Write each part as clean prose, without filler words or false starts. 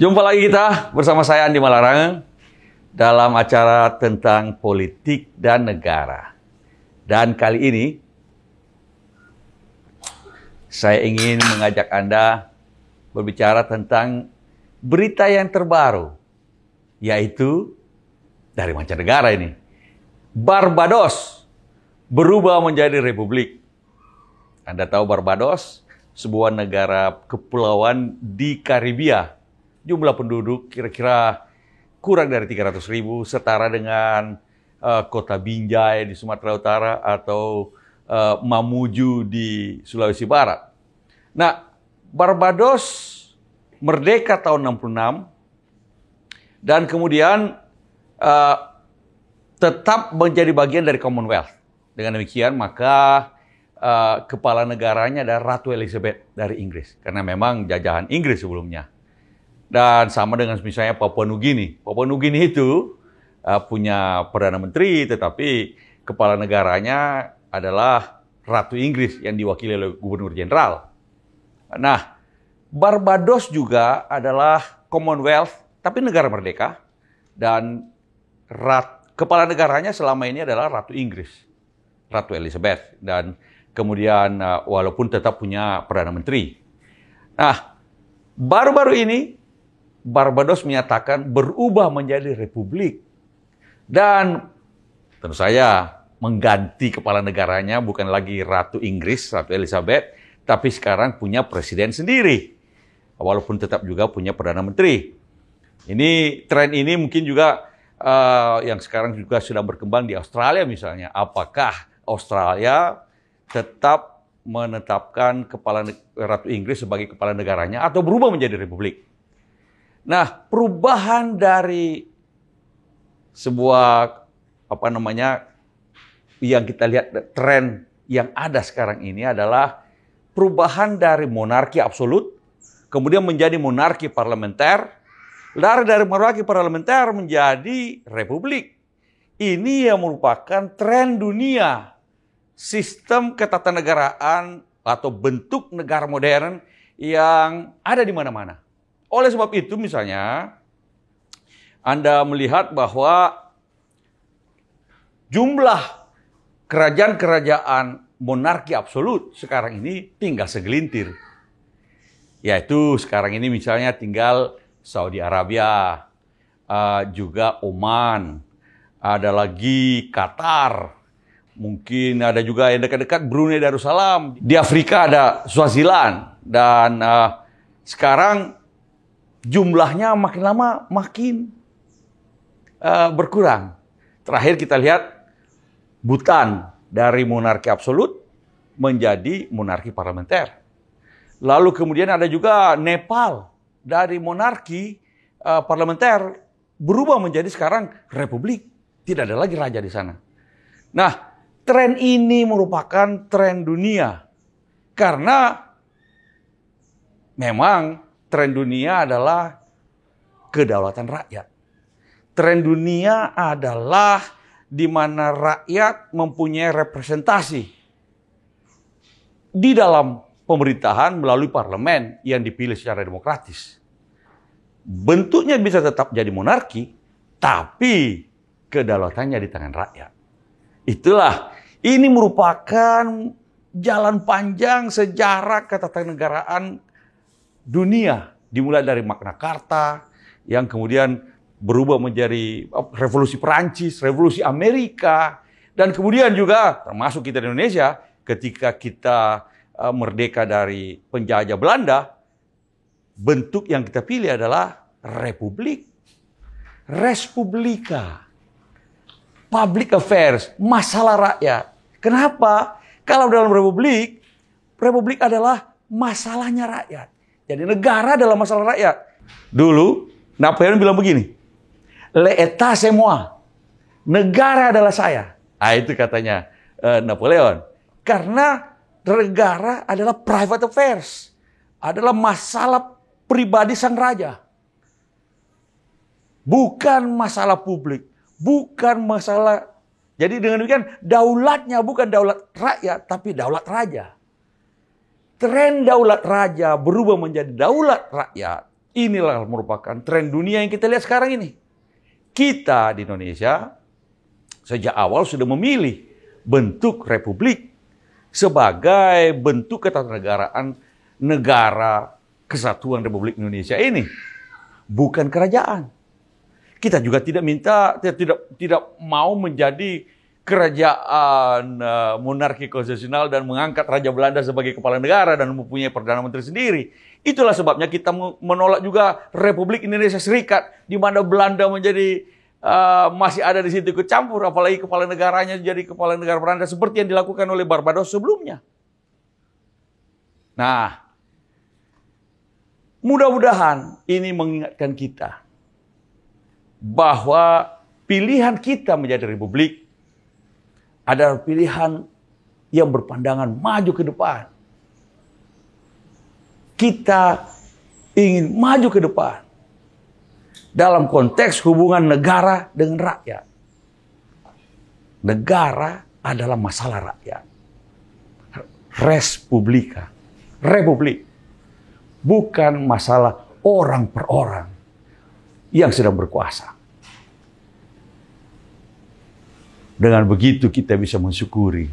Jumpa lagi kita bersama saya Andi Malarangen dalam acara tentang politik dan negara. Dan kali ini saya ingin mengajak Anda berbicara tentang berita yang terbaru, yaitu dari mancanegara ini. Barbados berubah menjadi republik. Anda tahu Barbados, sebuah negara kepulauan di Karibia. Jumlah penduduk kira-kira kurang dari 300.000, setara dengan kota Binjai di Sumatera Utara atau Mamuju di Sulawesi Barat. Nah, Barbados merdeka tahun 66 dan kemudian tetap menjadi bagian dari Commonwealth. Dengan demikian, maka kepala negaranya adalah Ratu Elizabeth dari Inggris, karena memang jajahan Inggris sebelumnya. Dan sama dengan misalnya Papua Nugini. Papua Nugini itu punya Perdana Menteri, tetapi kepala negaranya adalah Ratu Inggris yang diwakili oleh Gubernur Jenderal. Nah, Barbados juga adalah Commonwealth, tapi negara merdeka. Dan kepala negaranya selama ini adalah Ratu Inggris, Ratu Elizabeth. Dan kemudian walaupun tetap punya Perdana Menteri. Nah, baru-baru ini Barbados menyatakan berubah menjadi republik. Dan tentu saja mengganti kepala negaranya bukan lagi Ratu Inggris, Ratu Elizabeth, tapi sekarang punya presiden sendiri. Walaupun tetap juga punya Perdana Menteri. Tren ini mungkin juga yang sekarang juga sudah berkembang di Australia misalnya. Apakah Australia tetap menetapkan Ratu Inggris sebagai kepala negaranya atau berubah menjadi republik? Nah, perubahan dari sebuah yang kita lihat tren yang ada sekarang ini adalah perubahan dari monarki absolut kemudian menjadi monarki parlementer, dari monarki parlementer menjadi republik. Ini yang merupakan tren dunia, sistem ketatanegaraan atau bentuk negara modern yang ada di mana-mana. Oleh sebab itu misalnya, Anda melihat bahwa jumlah kerajaan-kerajaan monarki absolut sekarang ini tinggal segelintir. Yaitu sekarang ini misalnya tinggal Saudi Arabia, juga Oman, ada lagi Qatar, mungkin ada juga yang dekat-dekat Brunei Darussalam. Di Afrika ada Swaziland, dan sekarang jumlahnya makin lama makin berkurang. Terakhir kita lihat Bhutan dari monarki absolut menjadi monarki parlementer. Lalu kemudian ada juga Nepal dari monarki parlementer berubah menjadi sekarang republik. Tidak ada lagi raja di sana. Nah, tren ini merupakan tren dunia. Karena memang tren dunia adalah kedaulatan rakyat. Tren dunia adalah di mana rakyat mempunyai representasi di dalam pemerintahan melalui parlemen yang dipilih secara demokratis. Bentuknya bisa tetap jadi monarki, tapi kedaulatannya di tangan rakyat. Ini merupakan jalan panjang sejarah ketatanegaraan dunia, dimulai dari Magna Carta yang kemudian berubah menjadi revolusi Perancis, revolusi Amerika, dan kemudian juga termasuk kita di Indonesia ketika kita merdeka dari penjajah Belanda, bentuk yang kita pilih adalah republik, respublika, public affairs, masalah rakyat. Kenapa? Kalau dalam republik adalah masalahnya rakyat. Jadi negara adalah masalah rakyat. Dulu Napoleon bilang begini, "L'État c'est moi." Negara adalah saya. Itu katanya Napoleon. Karena negara adalah private affairs. Adalah masalah pribadi sang raja. Bukan masalah publik. Bukan masalah. Jadi dengan demikian daulatnya bukan daulat rakyat, tapi daulat raja. Tren daulat raja berubah menjadi daulat rakyat inilah merupakan tren dunia yang kita lihat sekarang ini. Kita di Indonesia sejak awal sudah memilih bentuk republik sebagai bentuk ketatanegaraan negara kesatuan Republik Indonesia ini, bukan kerajaan. Kita juga tidak mau menjadi kerajaan monarki konstitusional dan mengangkat Raja Belanda sebagai kepala negara dan mempunyai Perdana Menteri sendiri. Itulah sebabnya kita menolak juga Republik Indonesia Serikat, di mana Belanda menjadi masih ada di situ ikut campur, apalagi kepala negaranya jadi kepala negara Belanda seperti yang dilakukan oleh Barbados sebelumnya. Nah, mudah-mudahan ini mengingatkan kita bahwa pilihan kita menjadi republik adalah pilihan yang berpandangan maju ke depan. Kita ingin maju ke depan dalam konteks hubungan negara dengan rakyat. Negara adalah masalah rakyat. Res publica, republik, bukan masalah orang per orang yang sedang berkuasa. Dengan begitu kita bisa mensyukuri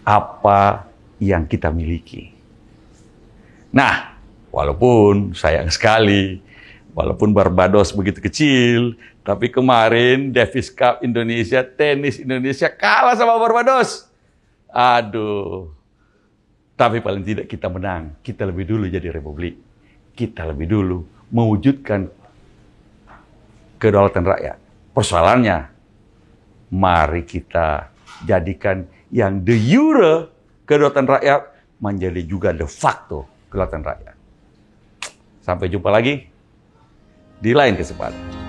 apa yang kita miliki. Nah, walaupun sayang sekali, walaupun Barbados begitu kecil, tapi kemarin Davis Cup Indonesia, tenis Indonesia kalah sama Barbados. Aduh. Tapi paling tidak kita menang. Kita lebih dulu jadi republik. Kita lebih dulu mewujudkan kedaulatan rakyat. Persoalannya, mari kita jadikan yang de jure kedaulatan rakyat menjadi juga de facto kedaulatan rakyat. Sampai jumpa lagi di lain kesempatan.